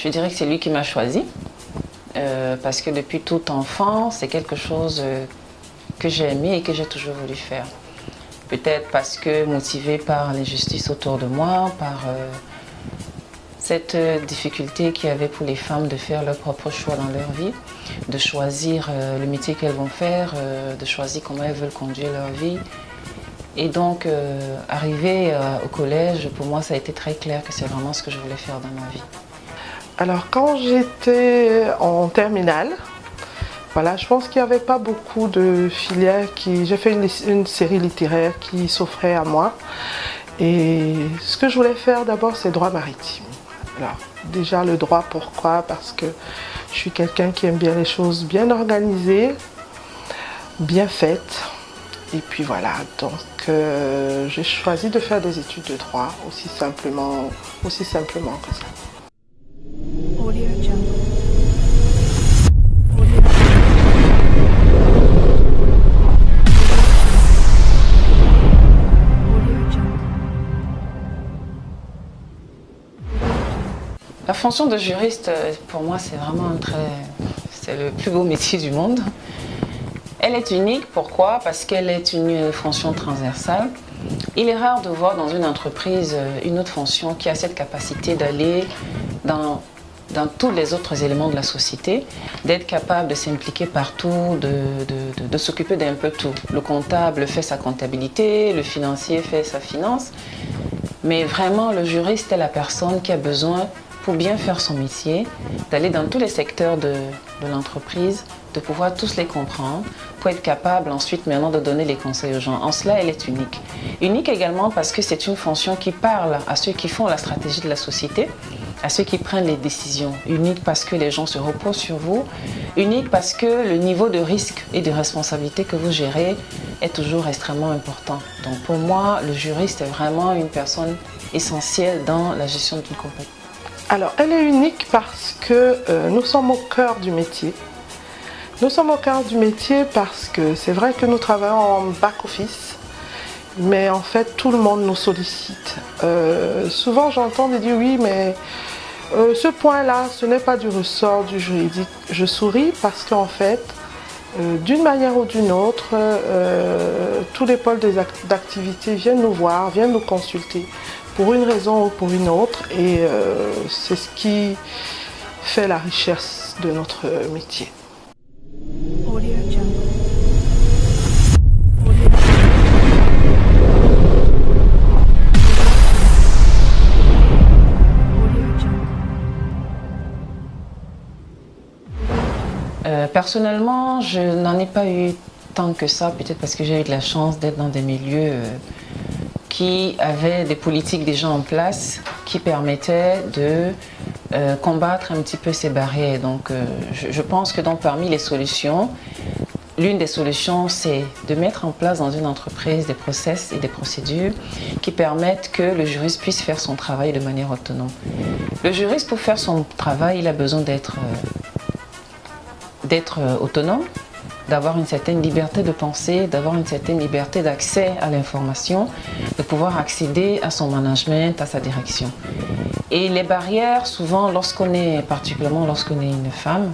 Je dirais que c'est lui qui m'a choisi parce que depuis tout enfant, c'est quelque chose que j'ai aimé et que j'ai toujours voulu faire. Peut-être parce que motivé par l'injustice autour de moi, par cette difficulté qu'il y avait pour les femmes de faire leur propre choix dans leur vie, de choisir le métier qu'elles vont faire, de choisir comment elles veulent conduire leur vie. Et donc, arrivé au collège, pour moi, ça a été très clair que c'est vraiment ce que je voulais faire dans ma vie. Alors, quand j'étais en terminale, voilà, je pense qu'il n'y avait pas beaucoup de filières qui... J'ai fait une série littéraire qui s'offrait à moi. Et ce que je voulais faire d'abord, c'est droit maritime. Alors, déjà le droit, pourquoi? Parce que je suis quelqu'un qui aime bien les choses bien organisées, bien faites. Et puis voilà, donc j'ai choisi de faire des études de droit, aussi simplement que ça. La fonction de juriste, pour moi, c'est vraiment c'est le plus beau métier du monde. Elle est unique, pourquoi? Parce qu'elle est une fonction transversale. Il est rare de voir dans une entreprise une autre fonction qui a cette capacité d'aller dans tous les autres éléments de la société, d'être capable de s'impliquer partout, de s'occuper d'un peu tout. Le comptable fait sa comptabilité, le financier fait sa finance, mais vraiment le juriste est la personne qui a besoin, pour bien faire son métier, d'aller dans tous les secteurs de l'entreprise, de pouvoir tous les comprendre, pour être capable ensuite maintenant de donner les conseils aux gens. En cela, elle est unique. Unique également parce que c'est une fonction qui parle à ceux qui font la stratégie de la société, à ceux qui prennent les décisions. Unique parce que les gens se reposent sur vous. Unique parce que le niveau de risque et de responsabilité que vous gérez est toujours extrêmement important. Donc pour moi, le juriste est vraiment une personne essentielle dans la gestion d'une compagnie. Alors, elle est unique parce que nous sommes au cœur du métier. Nous sommes au cœur du métier parce que c'est vrai que nous travaillons en back-office, mais en fait, tout le monde nous sollicite. Souvent, j'entends des dire oui, mais ce point-là, ce n'est pas du ressort du juridique. Je souris parce qu'en fait, d'une manière ou d'une autre, tous les pôles d'activité viennent nous voir, viennent nous consulter pour une raison ou pour une autre, et c'est ce qui fait la richesse de notre métier. Personnellement, je n'en ai pas eu tant que ça, peut-être parce que j'ai eu de la chance d'être dans des milieux qui avaient des politiques déjà en place qui permettaient de combattre un petit peu ces barrières. Donc je pense que parmi les solutions, l'une des solutions, c'est de mettre en place dans une entreprise des process et des procédures qui permettent que le juriste puisse faire son travail de manière autonome. Le juriste, pour faire son travail, il a besoin d'être autonome, d'avoir une certaine liberté de penser, d'avoir une certaine liberté d'accès à l'information, de pouvoir accéder à son management, à sa direction. Et les barrières, souvent, particulièrement lorsqu'on est une femme,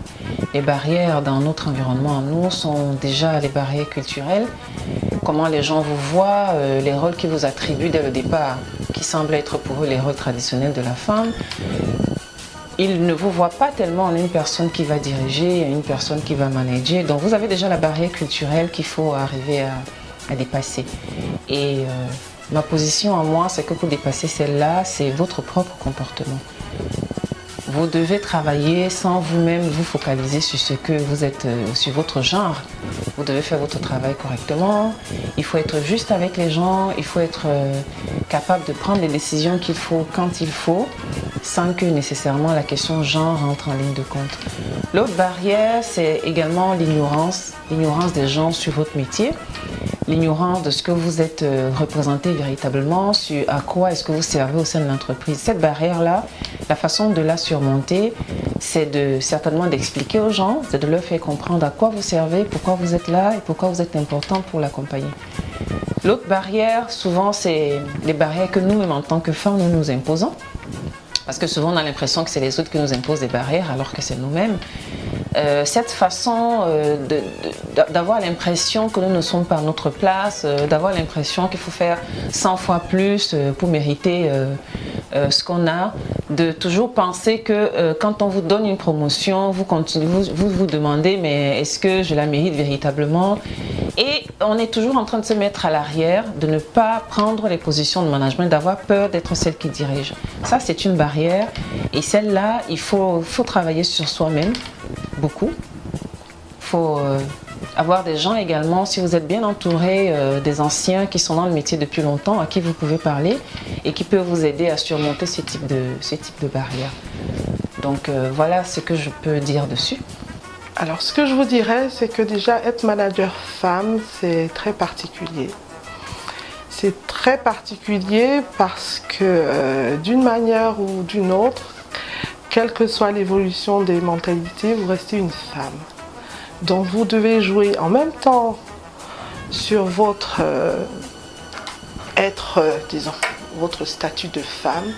les barrières dans notre environnement, nous, sont déjà les barrières culturelles. Comment les gens vous voient, les rôles qu'ils vous attribuent dès le départ, qui semblent être pour eux les rôles traditionnels de la femme. Ils ne vous voient pas tellement en une personne qui va diriger, une personne qui va manager. Donc vous avez déjà la barrière culturelle qu'il faut arriver à dépasser. Et ma position à moi, c'est que pour dépasser celle-là, c'est votre propre comportement. Vous devez travailler sans vous-même vous focaliser sur ce que vous êtes, sur votre genre. Vous devez faire votre travail correctement. Il faut être juste avec les gens. Il faut être capable de prendre les décisions qu'il faut quand il faut, sans que nécessairement la question genre rentre en ligne de compte. L'autre barrière, c'est également l'ignorance des gens sur votre métier, l'ignorance de ce que vous êtes représenté véritablement, sur à quoi est-ce que vous servez au sein de l'entreprise. Cette barrière-là, la façon de la surmonter, c'est certainement d'expliquer aux gens, c'est de leur faire comprendre à quoi vous servez, pourquoi vous êtes là et pourquoi vous êtes important pour la compagnie. L'autre barrière, souvent, c'est les barrières que nous-mêmes, en tant que femmes, nous nous imposons. Parce que souvent on a l'impression que c'est les autres qui nous imposent des barrières alors que c'est nous-mêmes. Cette façon d'avoir l'impression que nous ne sommes pas à notre place, d'avoir l'impression qu'il faut faire 100 fois plus pour mériter ce qu'on a, de toujours penser que quand on vous donne une promotion, vous demandez mais est-ce que je la mérite véritablement? Et on est toujours en train de se mettre à l'arrière, de ne pas prendre les positions de management, d'avoir peur d'être celle qui dirige. Ça, c'est une barrière et celle-là, il faut travailler sur soi-même. Beaucoup. Il faut avoir des gens également, si vous êtes bien entouré des anciens qui sont dans le métier depuis longtemps, à qui vous pouvez parler et qui peuvent vous aider à surmonter ce type de barrières. Donc voilà ce que je peux dire dessus. Alors ce que je vous dirais, c'est que déjà être manager femme, c'est très particulier. C'est très particulier parce que d'une manière ou d'une autre, quelle que soit l'évolution des mentalités, vous restez une femme. Donc vous devez jouer en même temps sur votre disons, votre statut de femme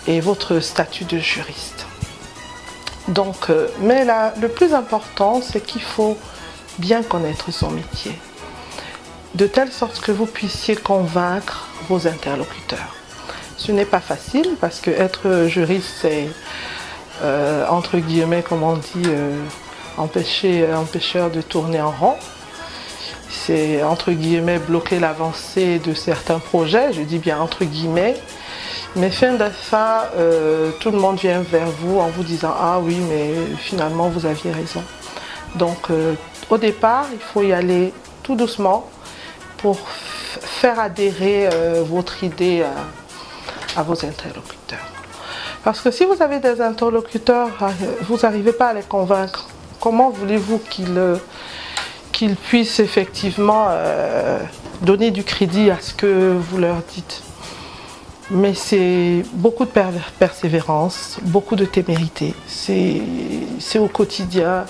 et votre statut de juriste. Donc, mais là, le plus important, c'est qu'il faut bien connaître son métier, de telle sorte que vous puissiez convaincre vos interlocuteurs. Ce n'est pas facile parce que être juriste, c'est entre guillemets, comme on dit, empêcher un pêcheur de tourner en rond. C'est entre guillemets bloquer l'avancée de certains projets, je dis bien entre guillemets. Mais fin de fin, tout le monde vient vers vous en vous disant « Ah oui, mais finalement vous aviez raison ». Donc au départ, il faut y aller tout doucement pour faire adhérer votre idée à vos interlocuteurs. Parce que si vous avez des interlocuteurs, vous n'arrivez pas à les convaincre, comment voulez-vous qu'ils puissent effectivement donner du crédit à ce que vous leur dites? Mais c'est beaucoup de persévérance, beaucoup de témérité, c'est au quotidien,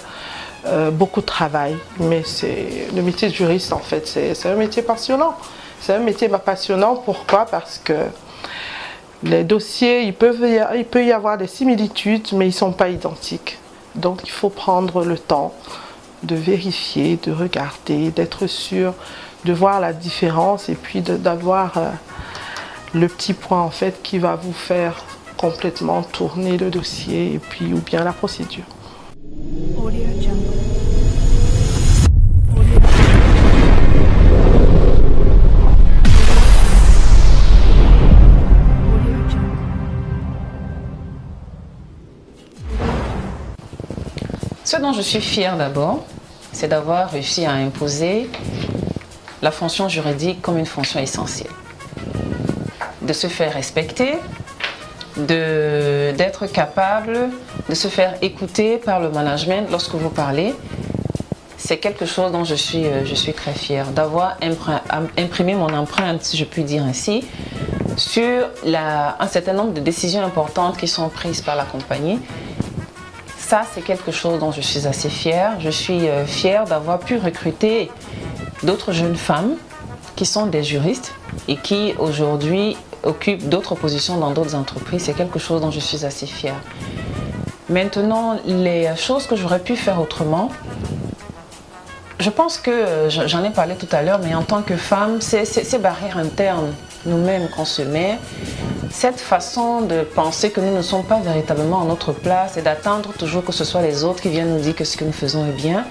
beaucoup de travail, mais c'est le métier de juriste en fait, c'est un métier passionnant. C'est un métier passionnant, pourquoi? Parce que les dossiers, il peut y avoir des similitudes, mais ils ne sont pas identiques. Donc il faut prendre le temps de vérifier, de regarder, d'être sûr, de voir la différence et puis d'avoir le petit point en fait qui va vous faire complètement tourner le dossier et puis ou bien la procédure. Ce dont je suis fière d'abord, c'est d'avoir réussi à imposer la fonction juridique comme une fonction essentielle. De se faire respecter, d'être capable de se faire écouter par le management lorsque vous parlez. C'est quelque chose dont je suis très fière, d'avoir imprimé mon empreinte, si je puis dire ainsi, sur un certain nombre de décisions importantes qui sont prises par la compagnie. Ça, c'est quelque chose dont je suis assez fière. Je suis fière d'avoir pu recruter d'autres jeunes femmes qui sont des juristes et qui aujourd'hui occupent d'autres positions dans d'autres entreprises. C'est quelque chose dont je suis assez fière. Maintenant, les choses que j'aurais pu faire autrement, je pense que j'en ai parlé tout à l'heure, mais en tant que femme, ces barrières internes nous-mêmes qu'on se met, cette façon de penser que nous ne sommes pas véritablement à notre place et d'attendre toujours que ce soit les autres qui viennent nous dire que ce que nous faisons est bien,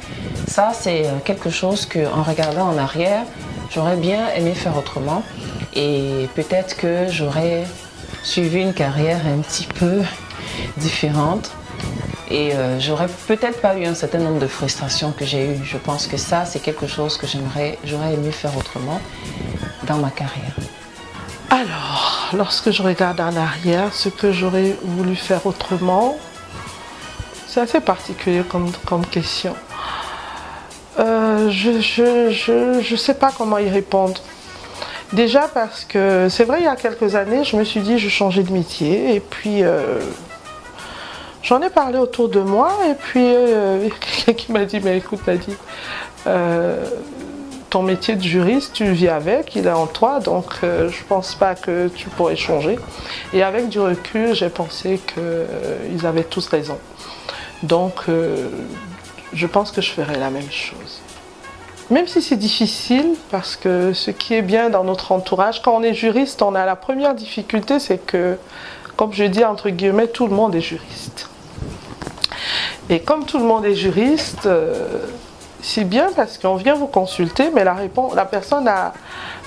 ça c'est quelque chose qu'en regardant en arrière, j'aurais bien aimé faire autrement et peut-être que j'aurais suivi une carrière un petit peu différente. Et j'aurais peut-être pas eu un certain nombre de frustrations que j'ai eues. Je pense que ça, c'est quelque chose que j'aurais aimé faire autrement dans ma carrière. Alors, lorsque je regarde en arrière, ce que j'aurais voulu faire autrement, c'est assez particulier comme question. Je sais pas comment y répondre. Déjà parce que c'est vrai, il y a quelques années, je me suis dit je changeais de métier et puis j'en ai parlé autour de moi et puis quelqu'un qui m'a dit mais écoute Nadine, ton métier de juriste, tu vis avec, il est en toi, donc je pense pas que tu pourrais changer. Et avec du recul, j'ai pensé qu'ils avaient tous raison. Donc je pense que je ferai la même chose. Même si c'est difficile, parce que ce qui est bien dans notre entourage, quand on est juriste, on a la première difficulté, c'est que, comme je dis entre guillemets, tout le monde est juriste. Et comme tout le monde est juriste, c'est bien parce qu'on vient vous consulter, mais la personne a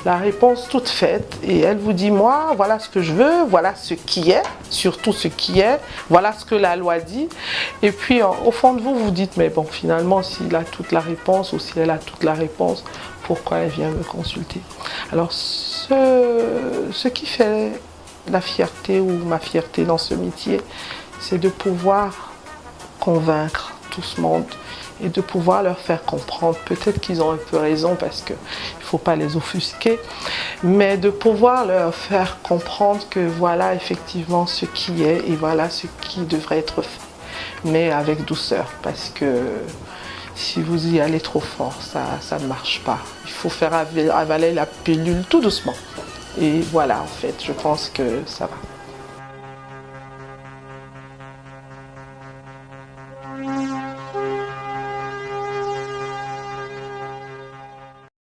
la réponse toute faite et elle vous dit, moi, voilà ce que je veux, voilà ce qui est, surtout ce qui est, voilà ce que la loi dit. Et puis, au fond de vous, vous dites, mais bon, finalement, s'il a toute la réponse ou si elle a toute la réponse, pourquoi elle vient me consulter? Alors, ce qui fait la fierté ou ma fierté dans ce métier, c'est de pouvoir convaincre tout ce monde et de pouvoir leur faire comprendre, peut-être qu'ils ont un peu raison parce qu'il ne faut pas les offusquer, mais de pouvoir leur faire comprendre que voilà effectivement ce qui est et voilà ce qui devrait être fait, mais avec douceur, parce que si vous y allez trop fort, ça ne marche pas. Il faut faire avaler la pilule tout doucement. Et voilà, en fait, je pense que ça va.